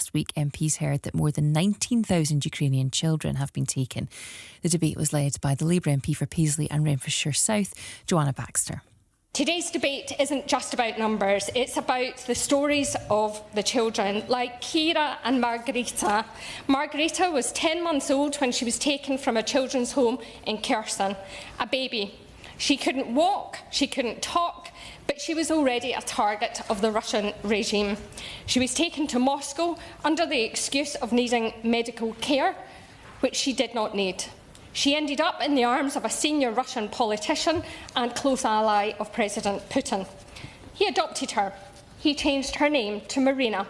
Last week, MPs heard that more than 19,000 Ukrainian children have been taken. The debate was led by the Labour MP for Paisley and Renfrewshire South, Joanna Baxter. Today's debate isn't just about numbers, it's about the stories of the children, like Kira and Margarita. Margarita was 10 months old when she was taken from a children's home in Kherson, a baby. She couldn't walk, she couldn't talk, but she was already a target of the Russian regime. She was taken to Moscow under the excuse of needing medical care, which she did not need. She ended up in the arms of a senior Russian politician and close ally of President Putin. He adopted her. He changed her name to Marina,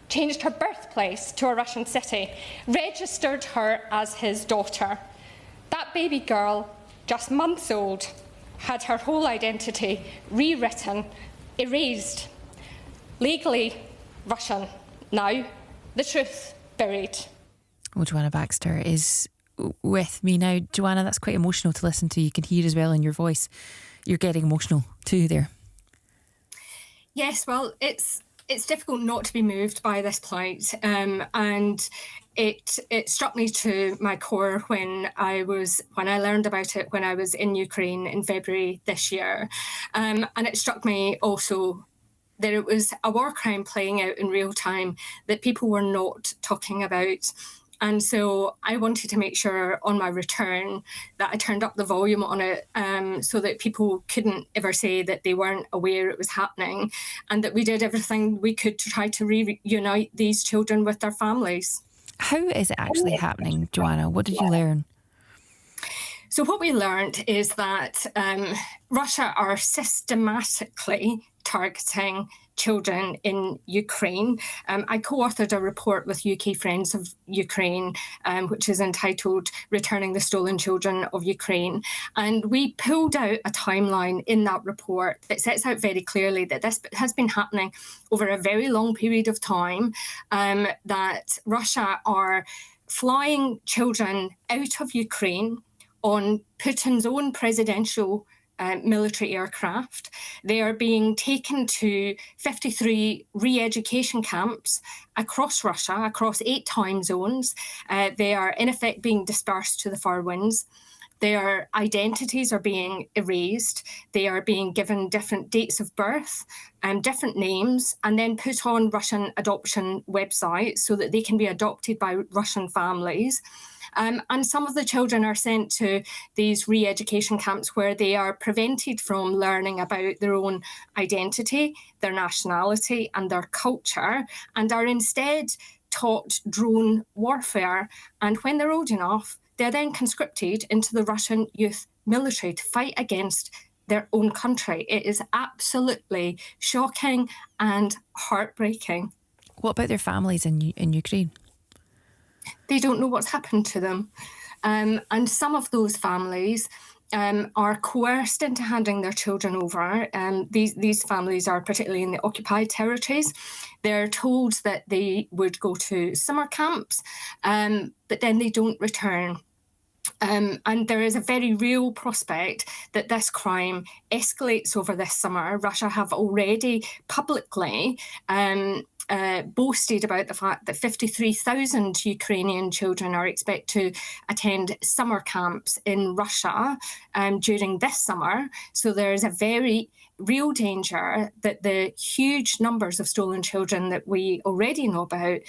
changed her birthplace to a Russian city, registered her as his daughter. That baby girl, just months old, had her whole identity rewritten, erased. Legally Russian now, the truth buried. Well, Joanna Baxter is with me now. Joanna, that's quite emotional to listen to. You can hear as well in your voice. You're getting emotional too there. Yes, well, it's difficult not to be moved by this plight, and it struck me to my core when I learned about it when I was in Ukraine in February this year, and it struck me also that it was a war crime playing out in real time that people were not talking about. And so I wanted to make sure on my return that I turned up the volume on it, so that people couldn't ever say that they weren't aware it was happening, and that we did everything we could to try to reunite these children with their families. How is it actually happening, Joanna? What did you learn? So what we learned is that Russia are systematically targeting children in Ukraine. I co-authored a report with UK Friends of Ukraine, which is entitled Returning the Stolen Children of Ukraine. And we pulled out a timeline in that report that sets out very clearly that this has been happening over a very long period of time, that Russia are flying children out of Ukraine on Putin's own presidential military aircraft. They are being taken to 53 re-education camps across Russia, across 8 time zones. They are in effect being dispersed to the far winds. Their identities are being erased. They are being given different dates of birth and different names, and then put on Russian adoption websites so that they can be adopted by Russian families. And some of the children are sent to these re-education camps where they are prevented from learning about their own identity, their nationality and their culture, and are instead taught drone warfare. And when they're old enough, they're then conscripted into the Russian youth military to fight against their own country. It is absolutely shocking and heartbreaking. What about their families in Ukraine? They don't know what's happened to them. And some of those families are coerced into handing their children over. These families are particularly in the occupied territories. They're told that they would go to summer camps, but then they don't return. And there is a very real prospect that this crime escalates over this summer. Russia have already publicly boasted about the fact that 53,000 Ukrainian children are expected to attend summer camps in Russia during this summer. So there is a very real danger that the huge numbers of stolen children that we already know about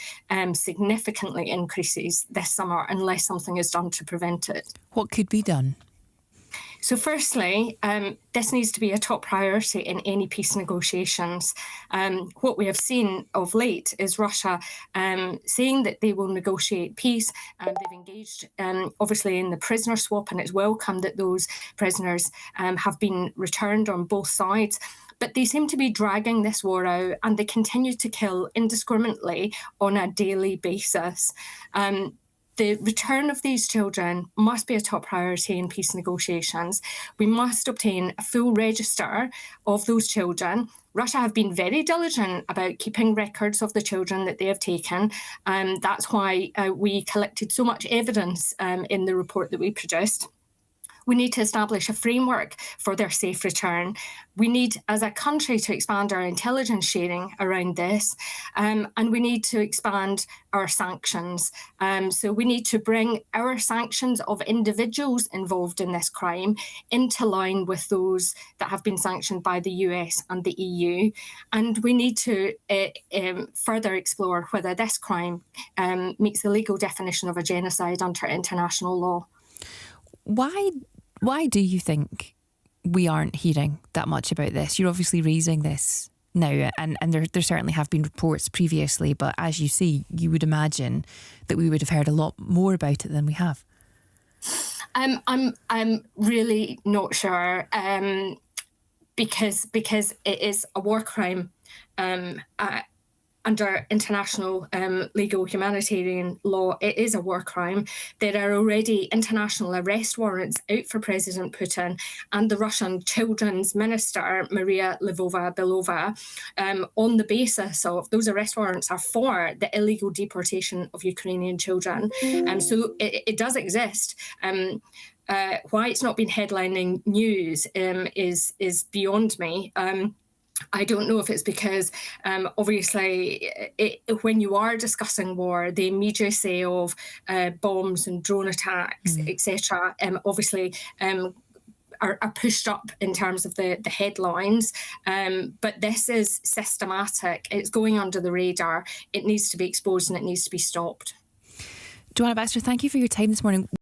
significantly increases this summer unless something is done to prevent it. What could be done? So firstly, this needs to be a top priority in any peace negotiations. What we have seen of late is Russia saying that they will negotiate peace. They've engaged, obviously, in the prisoner swap, and it's welcome that those prisoners have been returned on both sides. But they seem to be dragging this war out, and they continue to kill indiscriminately on a daily basis. The return of these children must be a top priority in peace negotiations. We must obtain a full register of those children. Russia have been very diligent about keeping records of the children that they have taken. That's why we collected so much evidence in the report that we produced. We need to establish a framework for their safe return. We need, as a country, to expand our intelligence sharing around this, and we need to expand our sanctions. So we need to bring our sanctions of individuals involved in this crime into line with those that have been sanctioned by the US and the EU. And we need to further explore whether this crime meets the legal definition of a genocide under international law. Why do you think we aren't hearing that much about this? You're obviously raising this now, and there certainly have been reports previously, but as you see, you would imagine that we would have heard a lot more about it than we have. I'm really not sure, because it is a war crime under international legal humanitarian law. It is a war crime. There are already international arrest warrants out for President Putin and the Russian Children's Minister, Maria Lvova-Belova, on the basis of those arrest warrants are for the illegal deportation of Ukrainian children. So it does exist. Why it's not been headlining news is beyond me. I don't know if it's because, obviously, when you are discussing war, the immediacy of bombs and drone attacks, etc., obviously are pushed up in terms of the headlines. But this is systematic. It's going under the radar. It needs to be exposed and it needs to be stopped. Joanna Baxter, thank you for your time this morning.